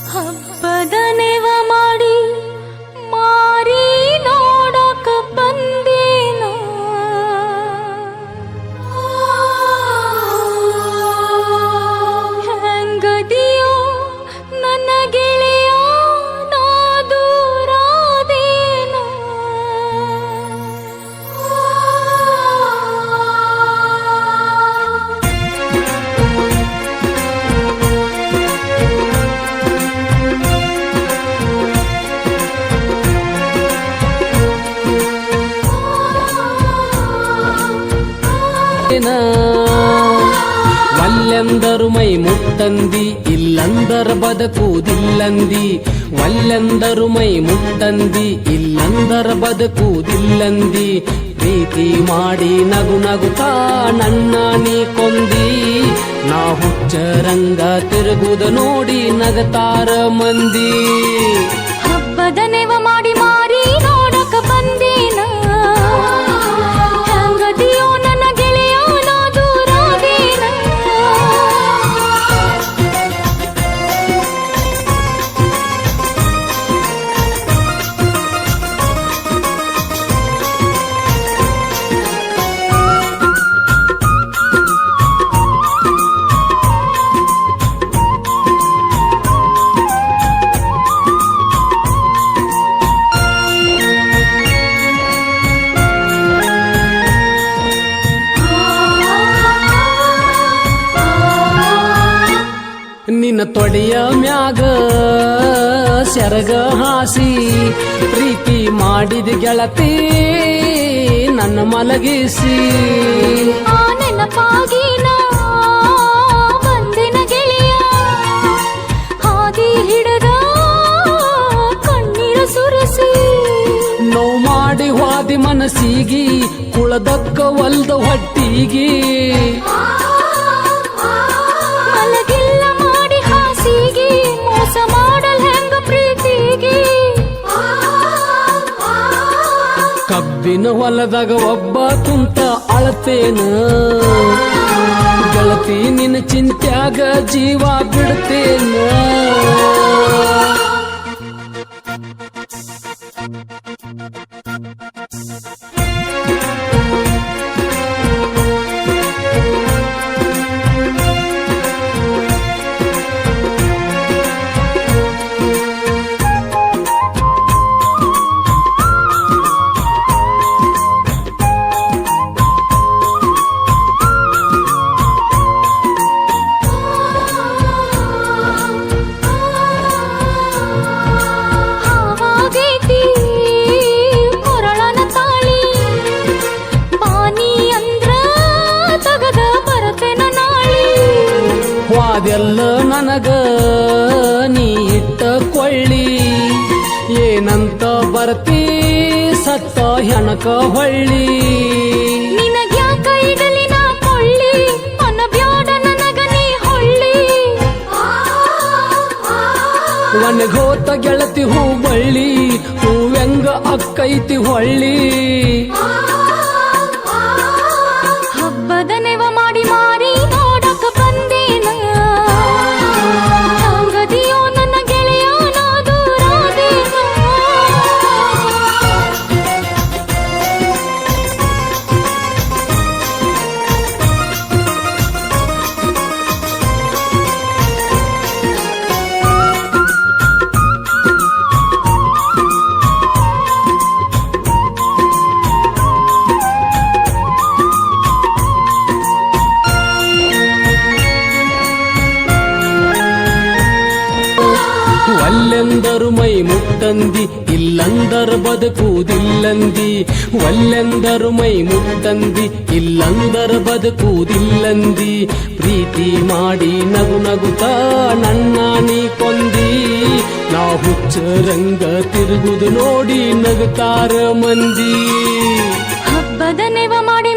ಹಬ್ಬದ ನೆವ ಮಾಡಿ ಮಾರಿ ನೋಡಕ ಬಂದೇನ ಹೆಂಗದಿಯೋ ನನ್ನ ಗೆಳೆಯ ನಾ ದೂರಾದೇನ ವಲ್ಲೆಂದರು ಮೈ ಮುಟ್ಟಂದಿ ಇಲ್ಲಂದರ ಬದುಕುವುದಿಲ್ಲಂದಿ ವಲ್ಲೆಂದರು ಮೈ ಮುಟ್ಟಂದಿ ಇಲ್ಲಂದರ ಬದುಕುವುದಿಲ್ಲಂದಿ ಪ್ರೀತಿ ಮಾಡಿ ನಗು ನಗುತ್ತಾ ನನ್ನ ನೀ ಕೊಂದಿ ನಾ ಹುಚ್ಚರಂಗ ತಿರುಗುದ ನೋಡಿ ನಗತಾರ ಮಂದಿ ಹಬ್ಬದ ನೆವ ಮಾಡಿ ಮಾರಿ ನೋಡಕ ಬಂದೇನ ಹೆಂಗದಿಯೋ ನನ್ನ ಗೆಳೆಯ ನಾ ದೂರಾದೇನ ನಿನ್ನ ತೊಡೆಯ ಮ್ಯಾಗ ಸೆರಗ ಹಾಸಿ ಪ್ರೀತಿ ಮಾಡಿದ ಗೆಳತಿ ನನ್ನ ಮಲಗಿಸಿ ಆ ನೆನಪಾಗಿ ನಾ ಬಂದಿನ ಗೆಳೆಯ ಹಾದಿ ಹಿಡದ ಕಣ್ಣೀರ ಸುರಿಸಿ ನೋವು ಮಾಡಿ ಹೋದಿ ಮನಸ್ಸಿಗಿ ಕುಳದಕ್ಕ ಒಲ್ದ ಹೊಟ್ಟಿಗಿ ಮಲಗಿಲ್ಲ ಮಾಡಿ ಹಾಸಿಗೆ ಮೋಸ ಮಾಡಲ್ ಹೆಂಗ ಪ್ರೀತಿಗೆ ಕಬ್ಬಿನ ಹೊಲದಾಗ ಒಬ್ಬ ಕುಂತ ಅಳತೇನ ಗೆಳತಿ ನಿನ್ನ ಚಿಂತ್ಯಾಗ ಜೀವ ಬಿಡ್ತೇನ ಹಾವಾಗೈತಿ ಕೊರಳನ ತಾಳಿ ಬಾನಿ ಅಂದ್ರ ತಗದ ಬರತೆನ ನಾಳಿ ವಾದೆಲ್ಲ ನನಗ ನೀ ಇಟ್ಟ ಕೊಳ್ಳಿ ಏನಂತ ಬರ್ತಿ ಸತ್ತ ಹೆಣಕ ಹೊಳ್ಳಿ ನಿನಗ್ಯಾಕ ಇಡಲಿ ನಾ ಕೊಳ್ಳಿ ಅನ್ನ ಬ್ಯಾಡ ನನಗ ನೀ ಹೊಳ್ಳಿ ಒಣಗೋತ ಗೆಳತಿ ಹೂ ಬಳ್ಳಿ ಹೂವೆಂಗ ಅಕ್ಕೈತಿ ಹೊಳ್ಳಿ ಹಬ್ಬದ ನೆವ ಮಾಡಿ ಮಾರಿ ನೋಡಕ ಬಂದೇನ ಹೆಂಗದಿಯೋ ನನ್ನ ಗೆಳೆಯ ನಾ ದೂರಾದೇನ ವಲ್ಲೆಂದರು ಮೈ ಮುಟ್ಟಂದಿ ಇಲ್ಲಂದರ ಬದುಕುವುದಿಲ್ಲಂದಿ ವಲ್ಲೆಂದರು ಮೈ ಮುಟ್ಟಂದಿ ಇಲ್ಲಂದರ ಬದುಕುವುದಿಲ್ಲಂದಿ ಪ್ರೀತಿ ಮಾಡಿ ನಗು ನಗುತ್ತಾ ನನ್ನ ನೀ ಕೊಂದಿ ನಾ ಹುಚ್ಚರಂಗ ತಿರುಗುದು ನೋಡಿ ನಗುತ್ತಾರ ಮಂದಿ ಹಬ್ಬದ ನೆವ ಮಾಡಿ